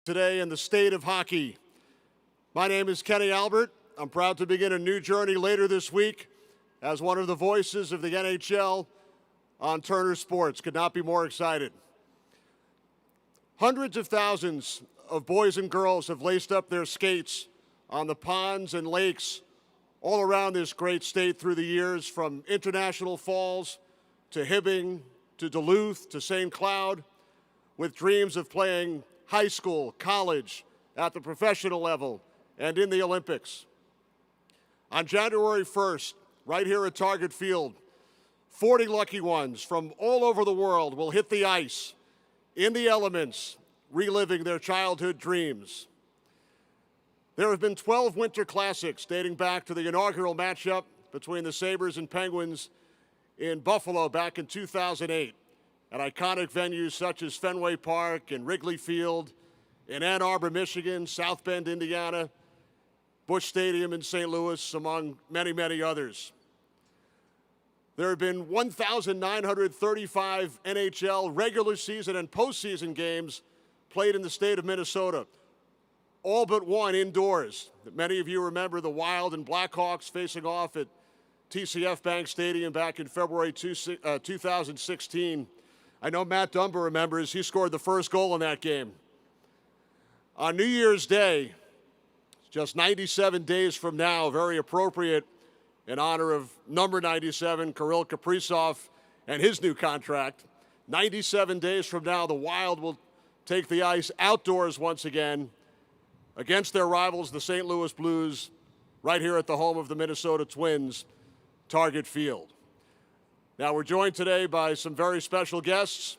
Today in the state of hockey. My name is Kenny Albert. I'm proud to begin a new journey later this week as one of the voices of the NHL on Turner Sports. Could not be more excited. Hundreds of thousands of boys and girls have laced up their skates on the ponds and lakes all around this great state through the years, from International Falls to Hibbing to Duluth to St. Cloud, with dreams of playing high school, college, at the professional level, and in the Olympics. On January 1st, right here at Target Field, 40 lucky ones from all over the world will hit the ice, in the elements, reliving their childhood dreams. There have been 12 Winter Classics dating back to the inaugural matchup between the Sabres and Penguins in Buffalo back in 2008. At iconic venues such as Fenway Park and Wrigley Field, in Ann Arbor, Michigan, South Bend, Indiana, Busch Stadium in St. Louis, among many, many others. There have been 1,935 NHL regular season and postseason games played in the state of Minnesota, all but one indoors. Many of you remember the Wild and Blackhawks facing off at TCF Bank Stadium back in February 2016. I know Matt Dumba remembers. He scored the first goal in that game. On New Year's Day, just 97 days from now, very appropriate in honor of number 97, Kirill Kaprizov, and his new contract. 97 days from now, the Wild will take the ice outdoors once again against their rivals, the St. Louis Blues, right here at the home of the Minnesota Twins, Target Field. Now, we're joined today by some very special guests.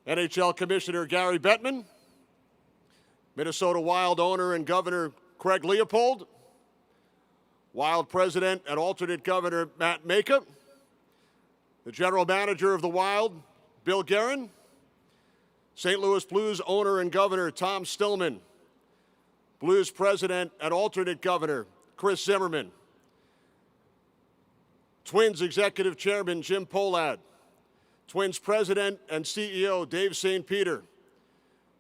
NHL Commissioner Gary Bettman, Minnesota Wild owner and Governor Craig Leopold, Wild President and alternate Governor Matt Maka, the General Manager of the Wild, Bill Guerin, St. Louis Blues owner and Governor Tom Stillman, Blues President and alternate Governor Chris Zimmerman, Twins Executive Chairman Jim Pohlad, Twins President and CEO Dave St. Peter,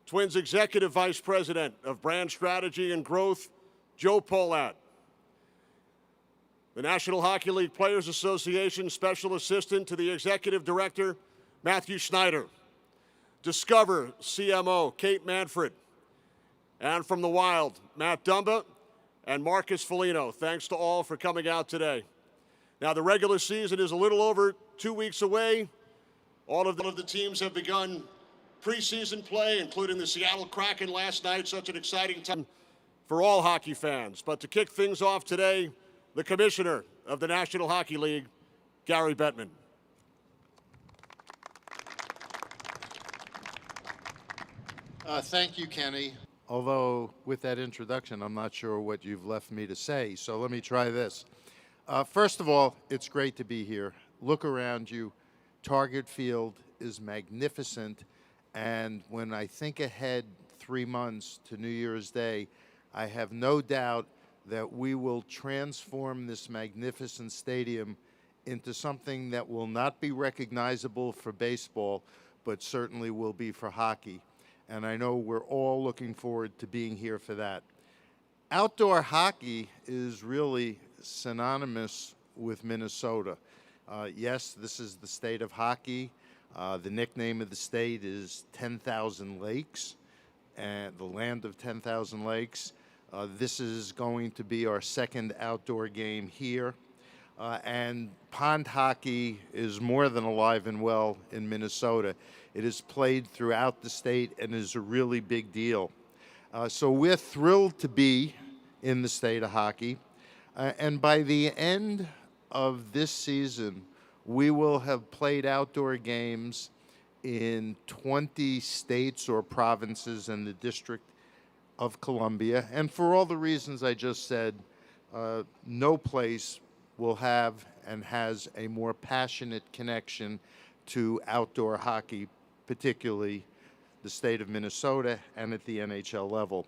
Twins Executive Vice President of Brand Strategy and Growth Joe Pohlad, the National Hockey League Players Association Special Assistant to the Executive Director Matthew Schneider, Discover CMO Kate Manfred, and from the Wild, Matt Dumba and Marcus Foligno. Thanks to all for coming out today. Now, the regular season is a little over 2 weeks away. All of the teams have begun preseason play, including the Seattle Kraken last night. Such an exciting time for all hockey fans. But to kick things off today, the Commissioner of the National Hockey League, Gary Bettman. Thank you, Kenny. Although, with that introduction, I'm not sure what you've left me to say, so let me try this. First of all, it's great to be here. Look around you. Target Field is magnificent, and when I think ahead 3 months to New Year's Day, I have no doubt that we will transform this magnificent stadium into something that will not be recognizable for baseball, but certainly will be for hockey. And I know we're all looking forward to being here for that. Outdoor hockey is really synonymous with Minnesota. Yes, this is the state of hockey. The nickname of the state is 10,000 Lakes, and the land of 10,000 lakes. This is going to be our second outdoor game here. And pond hockey is more than alive and well in Minnesota. It is played throughout the state and is a really big deal. So we're thrilled to be in the state of hockey. And by the end of this season, we will have played outdoor games in 20 states or provinces in the District of Columbia. And for all the reasons I just said, no place will have and has a more passionate connection to outdoor hockey, particularly the state of Minnesota and at the NHL level.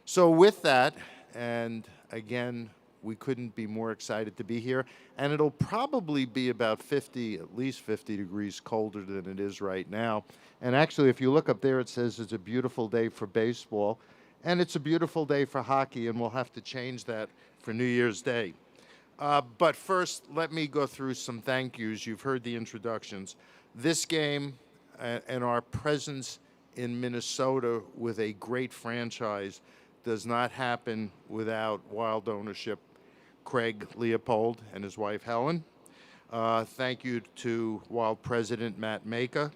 So with that, and again, we couldn't be more excited to be here. And it'll probably be about at least 50 degrees colder than it is right now. And actually, if you look up there, it says it's a beautiful day for baseball. And it's a beautiful day for hockey, and we'll have to change that for New Year's Day. But first, let me go through some thank yous. You've heard the introductions. This game and our presence in Minnesota with a great franchise does not happen without Wild ownership. Craig Leopold and his wife Helen. Thank you to Wild President Matt Maka.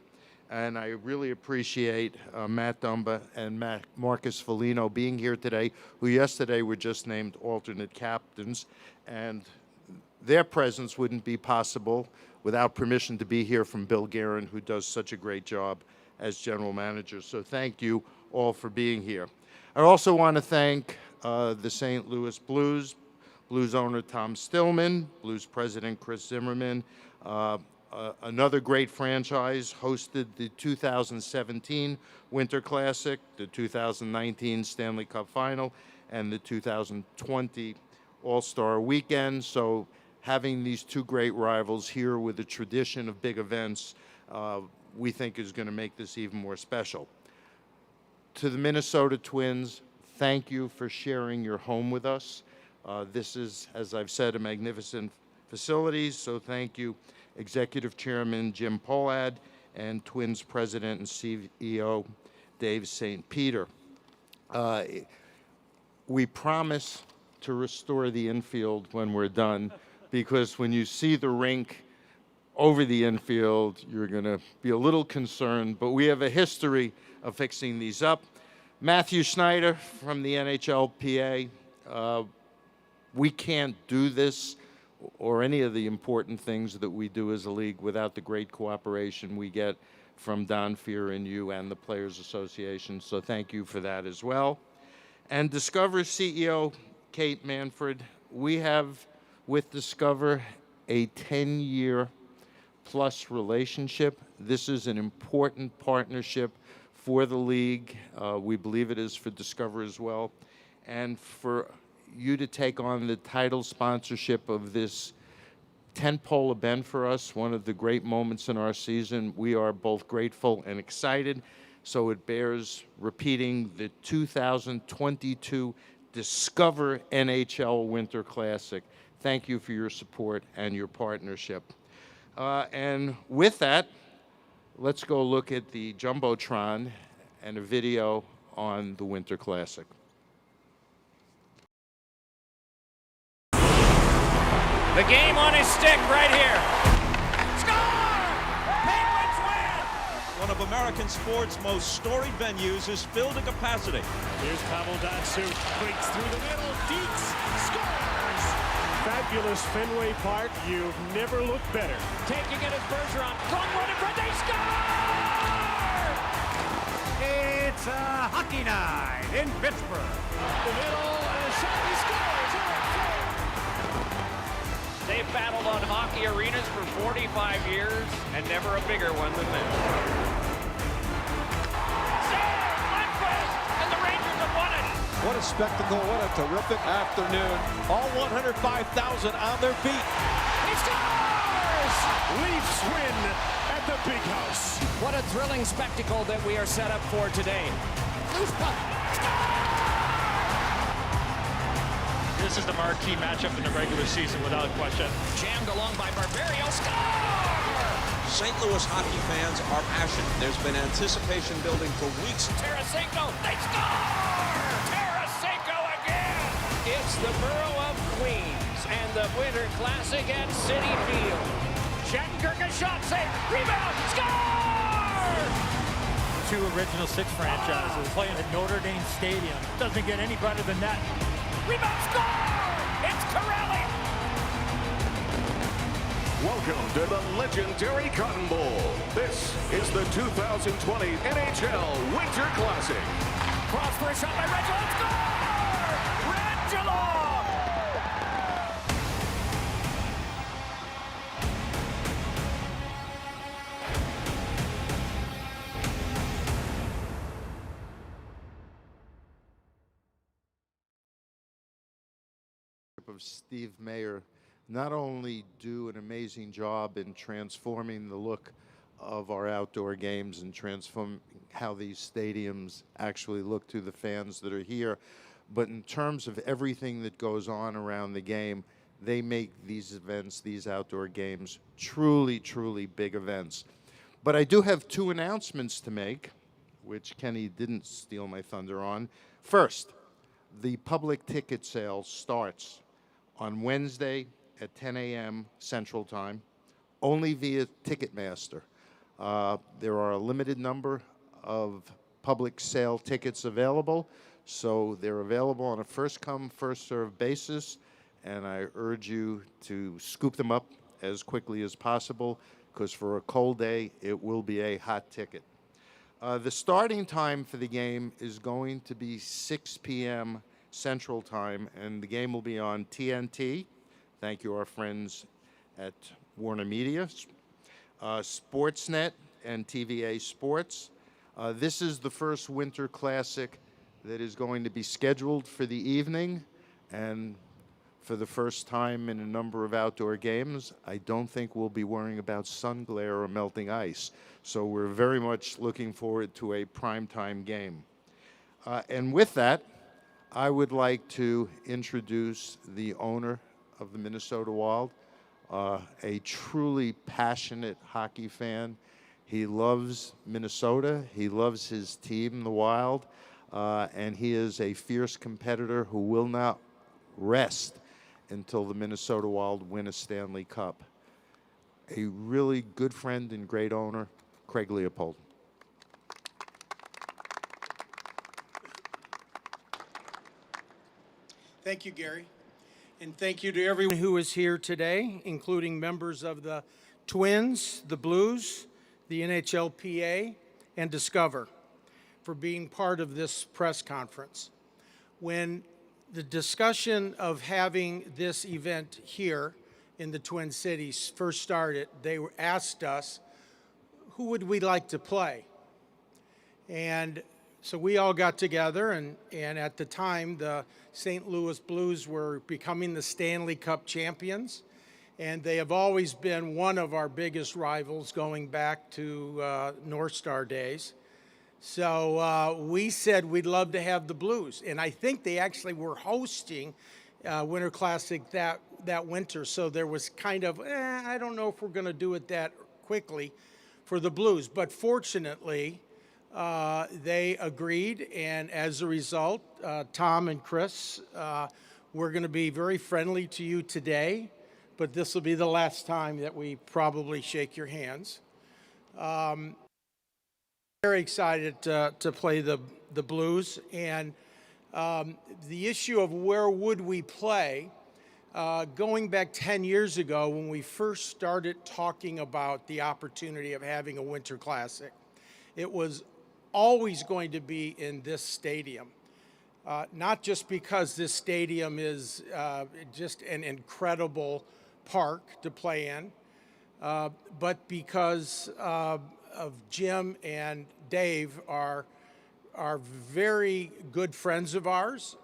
And I really appreciate Matt Dumba and Marcus Foligno being here today, who yesterday were just named alternate captains. And their presence wouldn't be possible without permission to be here from Bill Guerin, who does such a great job as general manager. So thank you all for being here. I also want to thank the St. Louis Blues, Blues owner Tom Stillman, Blues president Chris Zimmerman. Another great franchise hosted the 2017 Winter Classic, the 2019 Stanley Cup Final, and the 2020 All-Star Weekend. So having these two great rivals here with a tradition of big events, we think is going to make this even more special. To the Minnesota Twins, thank you for sharing your home with us. This is, as I've said, a magnificent facility, so thank you, Executive Chairman Jim Pohlad and Twins President and CEO Dave St. Peter. We promise to restore the infield when we're done, because when you see the rink over the infield, you're going to be a little concerned, but we have a history of fixing these up. Matthew Schneider from the NHLPA. We can't do this or any of the important things that we do as a league without the great cooperation we get from Don Fear and you and the Players Association, so thank you for that as well. And Discover CEO Kate Manfred, we have with Discover a 10-year plus relationship. This is an important partnership for the league. We believe it is for Discover as well. And for you to take on the title sponsorship of this tentpole event for us, one of the great moments in our season, we are both grateful and excited. So it bears repeating, the 2022 Discover NHL Winter Classic. Thank you for your support and your partnership. And with that, let's go look at the Jumbotron and a video on the Winter Classic. The game on his stick right here. Score! Penguins win! One of American sports' most storied venues is filled to capacity. Here's Pavel Datsyuk, breaks through the middle, Deeks scores! Fabulous Fenway Park, you've never looked better. Taking it as Bergeron, long run in front, they score! It's a hockey night in Pittsburgh. The middle, and a shot, he scores! They've battled on hockey arenas for 45 years, and never a bigger one than this. Save! Lundqvist! And the Rangers have won it! What a spectacle, what a terrific afternoon. All 105,000 on their feet. He scores! Leafs win at the Big House. What a thrilling spectacle that we are set up for today. Loose puck. This is the marquee matchup in the regular season, without question. Jammed along by Barberio. Score! St. Louis hockey fans are passionate. There's been anticipation building for weeks. Tarasenko, they score! Tarasenko again! It's the Borough of Queens and the Winter Classic at Citi Field. Shattenkirk, a shot save, rebound, score! Two original six franchises playing at Notre Dame Stadium. Doesn't get any better than that. Rebound, score! It's Corelli! Welcome to the legendary Cotton Bowl. This is the 2020 NHL Winter Classic. Cross for a shot by Regilon, score! Regilon! Of Steve Mayer not only do an amazing job in transforming the look of our outdoor games and transform how these stadiums actually look to the fans that are here. But in terms of everything that goes on around the game, they make these events, these outdoor games, truly, truly big events. But I do have two announcements to make, which Kenny didn't steal my thunder on. First, the public ticket sale starts on Wednesday at 10 a.m. Central Time, only via Ticketmaster. There are a limited number of public sale tickets available, so they're available on a first-come, first-served basis, and I urge you to scoop them up as quickly as possible, because for a cold day, it will be a hot ticket. The starting time for the game is going to be 6 p.m. Central Time, and the game will be on TNT. Thank you, our friends at Warner Media, Sportsnet, and TVA Sports. This is the first Winter Classic that is going to be scheduled for the evening, and for the first time in a number of outdoor games, I don't think we'll be worrying about sun glare or melting ice. So we're very much looking forward to a primetime game. And with that, I would like to introduce the owner of the Minnesota Wild, a truly passionate hockey fan. He loves Minnesota. He loves his team, the Wild, and he is a fierce competitor who will not rest until the Minnesota Wild win a Stanley Cup. A really good friend and great owner, Craig Leopold. Thank you, Gary. And thank you to everyone who is here today, including members of the Twins, the Blues, the NHLPA, and Discover, for being part of this press conference. When the discussion of having this event here in the Twin Cities first started, they asked us, who would we like to play? And so we all got together, and at the time, the St. Louis Blues were becoming the Stanley Cup champions, and they have always been one of our biggest rivals going back to North Star days. So we said we'd love to have the Blues, and I think they actually were hosting Winter Classic that winter, so there was kind of, I don't know if we're going to do it that quickly for the Blues, but fortunately, they agreed, and as a result, Tom and Chris, we're going to be very friendly to you today, but this will be the last time that we probably shake your hands. Very excited to play the Blues, and the issue of where would we play, going back 10 years ago when we first started talking about the opportunity of having a Winter Classic, it was always going to be in this stadium. Not just because this stadium is just an incredible park to play in, but because of Jim and Dave are very good friends of ours.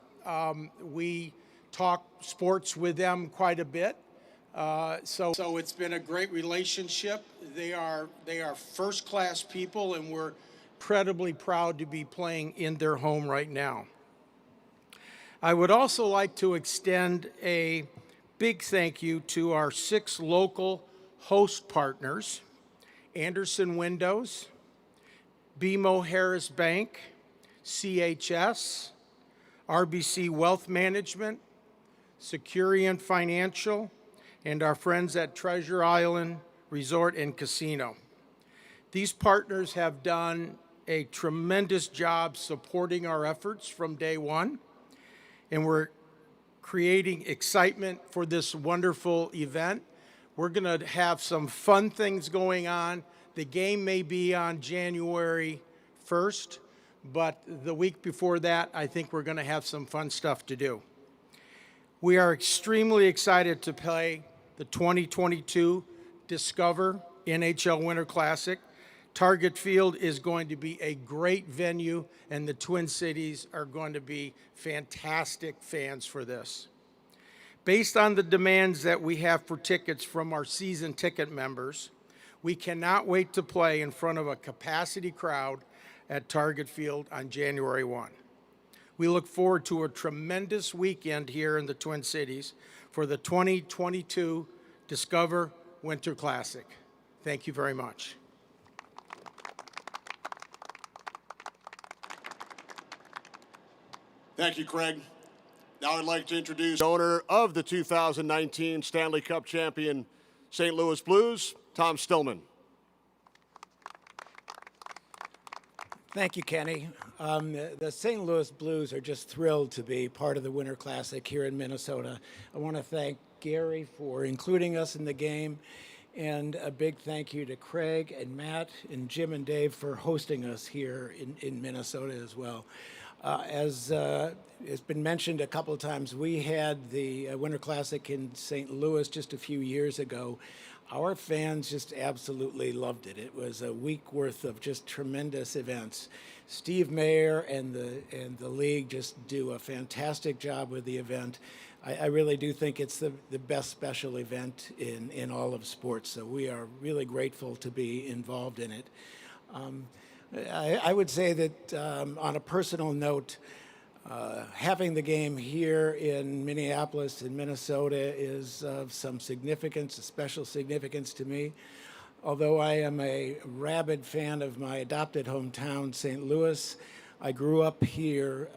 We talk sports with them quite a bit. So it's been a great relationship. They are first-class people, and we're incredibly proud to be playing in their home right now. I would also like to extend a big thank you to our 6 local host partners: Anderson Windows, BMO Harris Bank, CHS, RBC Wealth Management, Securian Financial, and our friends at Treasure Island Resort and Casino. These partners have done a tremendous job supporting our efforts from day one, and we're creating excitement for this wonderful event. We're going to have some fun things going on. The game may be on January 1st, but the week before that, I think we're going to have some fun stuff to do. We are extremely excited to play the 2022 Discover NHL Winter Classic. Target Field is going to be a great venue, and the Twin Cities are going to be fantastic fans for this. Based on the demands that we have for tickets from our season ticket members, We cannot wait to play in front of a capacity crowd at Target Field on January 1. We look forward to a tremendous weekend here in the Twin Cities for the 2022 Discover Winter Classic. Thank you very much. Thank you, Craig. Now I'd like to introduce the owner of the 2019 Stanley Cup champion St. Louis Blues, Tom Stillman. Thank you, Kenny. The St. Louis Blues are just thrilled to be part of the Winter Classic here in Minnesota. I want to thank Gary for including us in the game, and a big thank you to Craig and Matt and Jim and Dave for hosting us here in Minnesota as well. As it's been mentioned a couple of times, we had the Winter Classic in St. Louis just a few years ago. Our fans just absolutely loved it. It was a week worth of just tremendous events. Steve Mayer and the league just do a fantastic job with the event. I really do think it's the best special event in all of sports, so we are really grateful to be involved in it. I would say that on a personal note, having the game here in Minneapolis in Minnesota is of some significance, a special significance to me. Although I am a rabid fan of my adopted hometown, St. Louis, I grew up here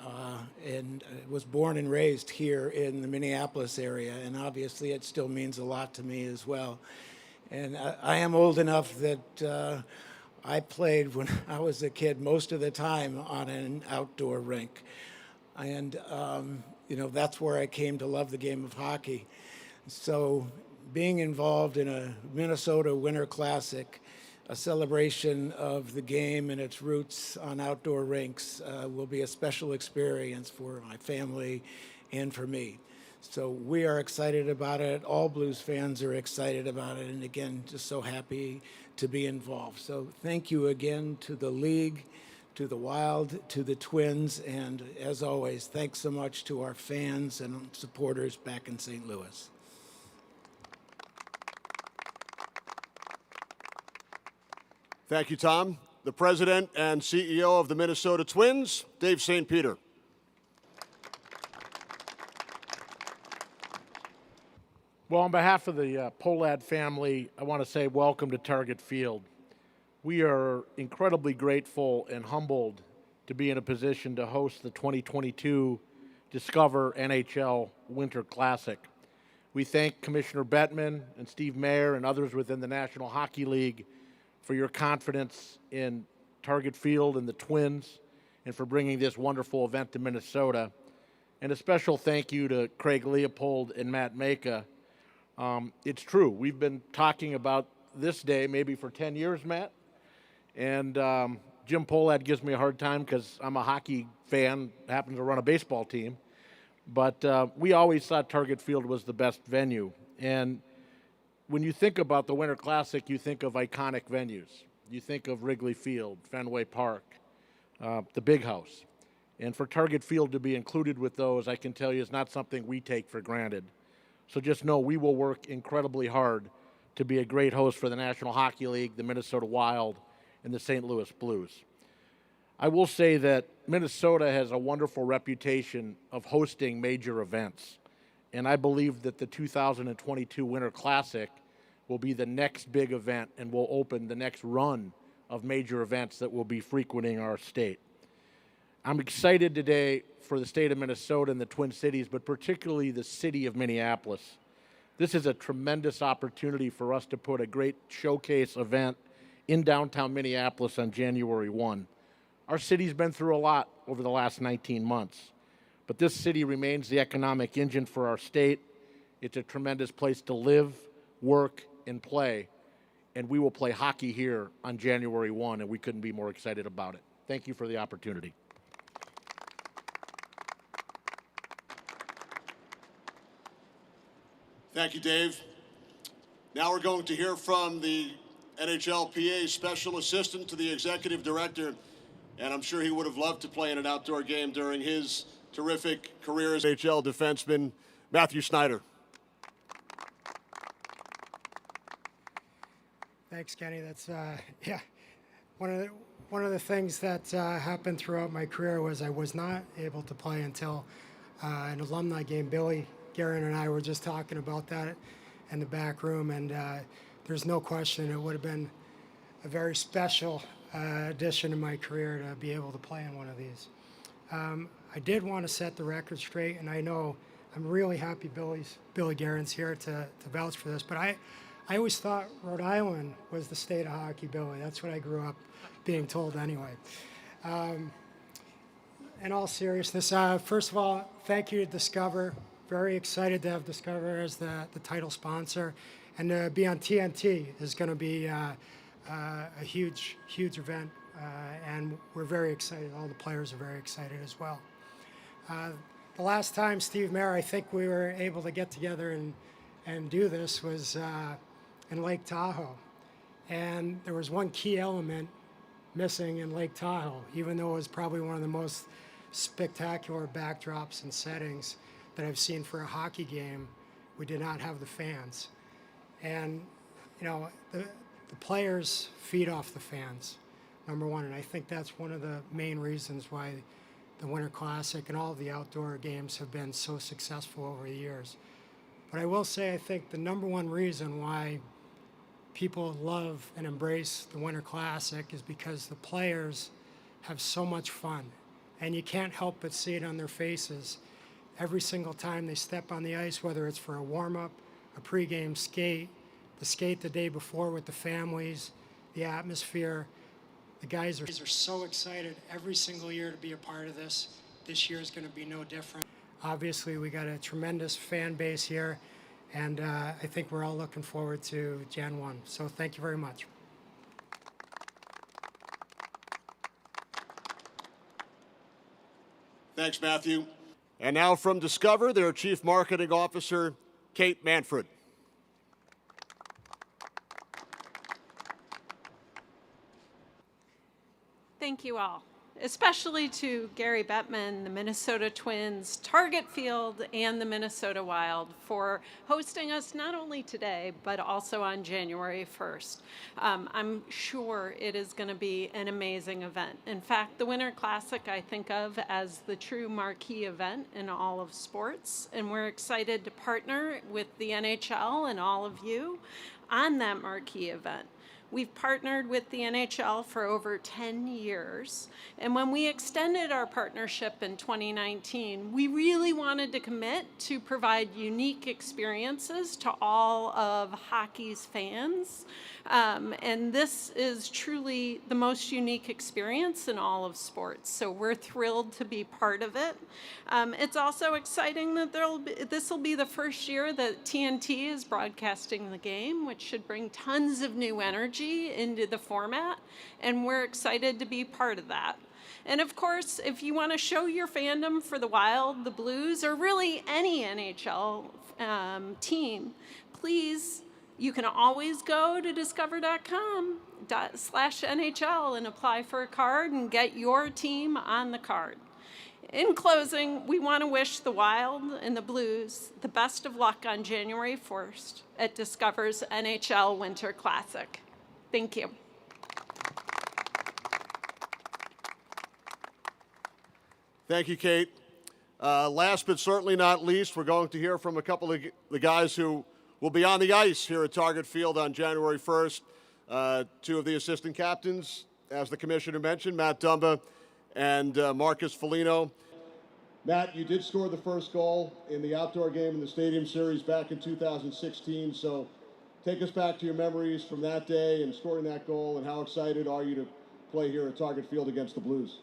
and was born and raised here in the Minneapolis area, and obviously it still means a lot to me as well. And I am old enough that I played when I was a kid most of the time on an outdoor rink. And, that's where I came to love the game of hockey. So being involved in a Minnesota Winter Classic, a celebration of the game and its roots on outdoor rinks, will be a special experience for my family and for me. So we are excited about it. All Blues fans are excited about it. And again, just so happy to be involved. So thank you again to the league, to the Wild, to the Twins, and as always, thanks so much to our fans and supporters back in St. Louis. Thank you, Tom. The president and CEO of the Minnesota Twins, Dave St. Peter. Well, on behalf of the Pohlad family, I want to say welcome to Target Field. We are incredibly grateful and humbled to be in a position to host the 2022 Discover NHL Winter Classic. We thank Commissioner Bettman and Steve Mayer and others within the National Hockey League for your confidence in Target Field and the Twins and for bringing this wonderful event to Minnesota. And a special thank you to Craig Leopold and Matt Maka. It's true. We've been talking about this day maybe for 10 years, Matt. And Jim Pohlad gives me a hard time because I'm a hockey fan, happens to run a baseball team. But we always thought Target Field was the best venue. And when you think about the Winter Classic, you think of iconic venues. You think of Wrigley Field, Fenway Park, the Big House. And for Target Field to be included with those, I can tell you, is not something we take for granted. So just know we will work incredibly hard to be a great host for the National Hockey League, the Minnesota Wild, and the St. Louis Blues. I will say that Minnesota has a wonderful reputation of hosting major events. And I believe that the 2022 Winter Classic will be the next big event and will open the next run of major events that will be frequenting our state. I'm excited today for the state of Minnesota and the Twin Cities, but particularly the city of Minneapolis. This is a tremendous opportunity for us to put a great showcase event in downtown Minneapolis on January 1. Our city's been through a lot over the last 19 months, but this city remains the economic engine for our state. It's a tremendous place to live, work, and play, and we will play hockey here on January 1, and we couldn't be more excited about it. Thank you for the opportunity. Thank you, Dave. Now we're going to hear from the NHLPA Special Assistant to the Executive Director, and I'm sure he would have loved to play in an outdoor game during his terrific career as NHL defenseman, Matthew Snyder. Thanks, Kenny. That's yeah. One of the things that happened throughout my career was I was not able to play until an alumni game. Billy Guerin and I were just talking about that in the back room, and there's no question it would have been a very special addition to my career to be able to play in one of these. I did want to set the record straight, and I know I'm really happy Billy Guerin's here to vouch for this, but I always thought Rhode Island was the state of hockey, Billy. That's what I grew up being told anyway. In all seriousness, first of all, thank you to Discover. Very excited to have Discover as the title sponsor. And to be on TNT is going to be a huge event, and we're very excited. All the players are very excited as well. The last time, Steve Mayer, I think we were able to get together and do this was in Lake Tahoe. And there was one key element missing in Lake Tahoe, even though it was probably one of the most spectacular backdrops and settings that I've seen for a hockey game. We did not have the fans. And, you know, the players feed off the fans, number one. And I think that's one of the main reasons why the Winter Classic and all of the outdoor games have been so successful over the years. But I will say, I think the number one reason why people love and embrace the Winter Classic is because the players have so much fun. And you can't help but see it on their faces every single time they step on the ice, whether it's for a warm-up, a pregame skate, the skate the day before with the families, the atmosphere. The guys are so excited every single year to be a part of this. This year is going to be no different. Obviously, we got a tremendous fan base here, and I think we're all looking forward to Jan 1. So thank you very much. Thanks, Matthew. And now from Discover, their Chief Marketing Officer, Kate Manfred. Thank you all, especially to Gary Bettman, the Minnesota Twins, Target Field, and the Minnesota Wild for hosting us not only today, but also on January 1st. I'm sure it is going to be an amazing event. In fact, the Winter Classic I think of as the true marquee event in all of sports, and we're excited to partner with the NHL and all of you on that marquee event. We've partnered with the NHL for over 10 years, and when we extended our partnership in 2019, we really wanted to commit to provide unique experiences to all of hockey's fans, and this is truly the most unique experience in all of sports, so we're thrilled to be part of it. It's also exciting that this will be the first year that TNT is broadcasting the game, which should bring tons of new energy into the format, and we're excited to be part of that. And of course, if you want to show your fandom for the Wild, the Blues, or really any NHL team, please, you can always go to discover.com/NHL and apply for a card and get your team on the card. In closing, we want to wish the Wild and the Blues the best of luck on January 1st at Discover's NHL Winter Classic. Thank you. Thank you, Kate. Last but certainly not least, we're going to hear from a couple of the guys who will be on the ice here at Target Field on January 1st. Two of the assistant captains, as the commissioner mentioned, Matt Dumba and Marcus Foligno. Matt, you did score the first goal in the outdoor game in the Stadium Series back in 2016, so take us back to your memories from that day and scoring that goal, and how excited are you to play here at Target Field against the Blues?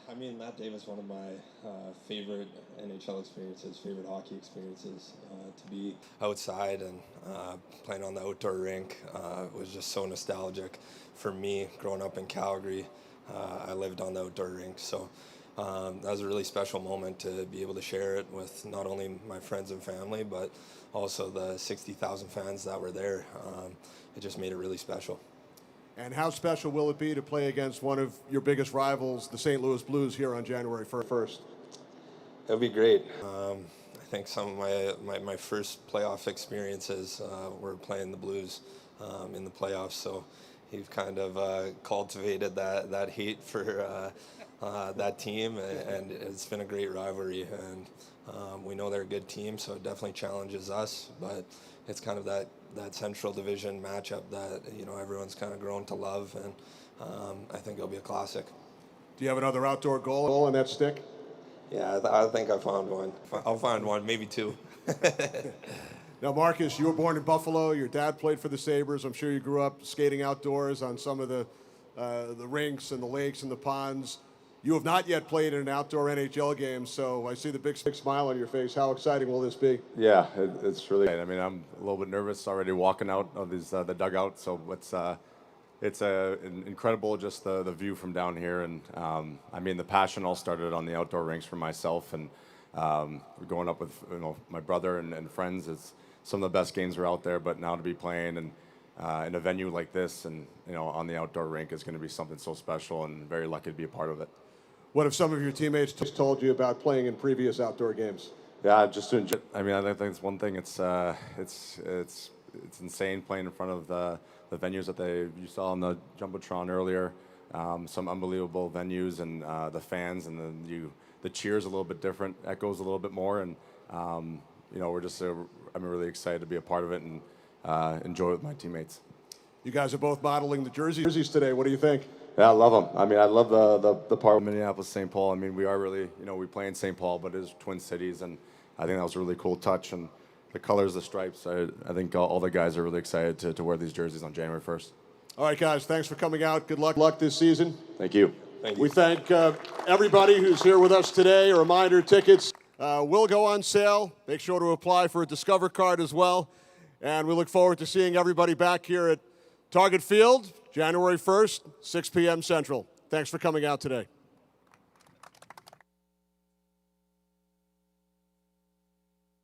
I mean, that day was one of my favorite NHL experiences, favorite hockey experiences. To be outside and playing on the outdoor rink was just so nostalgic for me. Growing up in Calgary, I lived on the outdoor rink, so that was a really special moment to be able to share it with not only my friends and family, but also the 60,000 fans that were there. It just made it really special. And how special will it be to play against one of your biggest rivals, the St. Louis Blues, here on January 1st? It'll be great. I think some of my first playoff experiences were playing the Blues. in the playoffs. So he's kind of cultivated that hate for that team, and it's been a great rivalry. And we know they're a good team, so it definitely challenges us. But it's kind of that Central Division matchup that everyone's kind of grown to love, and I think it'll be a classic. Do you have another outdoor goal on that stick? Yeah, I think I found one. I'll find one, maybe two. Now, Marcus, you were born in Buffalo. Your dad played for the Sabres. I'm sure you grew up skating outdoors on some of the rinks and the lakes and the ponds. You have not yet played in an outdoor NHL game, so I see the big smile on your face. How exciting will this be? Yeah, it's really. I mean, I'm a little bit nervous already walking out of the dugout. So it's incredible just the view from down here, and I mean the passion all started on the outdoor rinks for myself, and growing up with my brother and friends. It's some of the best games are out there, but now to be playing and in a venue like this and on the outdoor rink is going to be something so special, and very lucky to be a part of it. What have some of your teammates told you about playing in previous outdoor games? Yeah, just to enjoy. I mean, I think it's one thing. It's insane playing in front of the venues that you saw on the Jumbotron earlier. Some unbelievable venues, and the fans, and then the cheers a little bit different, echoes a little bit more, and we're just I'm really excited to be a part of it and enjoy it with my teammates. You guys are both modeling the jerseys today. What do you think? Yeah, I love them. I mean, I love the part of Minneapolis, St. Paul. I mean, we are really, we play in St. Paul, but it is Twin Cities, and I think that was a really cool touch. And the colors, the stripes, I think all the guys are really excited to wear these jerseys on January 1st. All right, guys, thanks for coming out. Good luck this season. Thank you. We thank everybody who's here with us today. A reminder, tickets will go on sale. Make sure to apply for a Discover card as well. And we look forward to seeing everybody back here at Target Field, January 1st, 6 p.m. Central. Thanks for coming out today.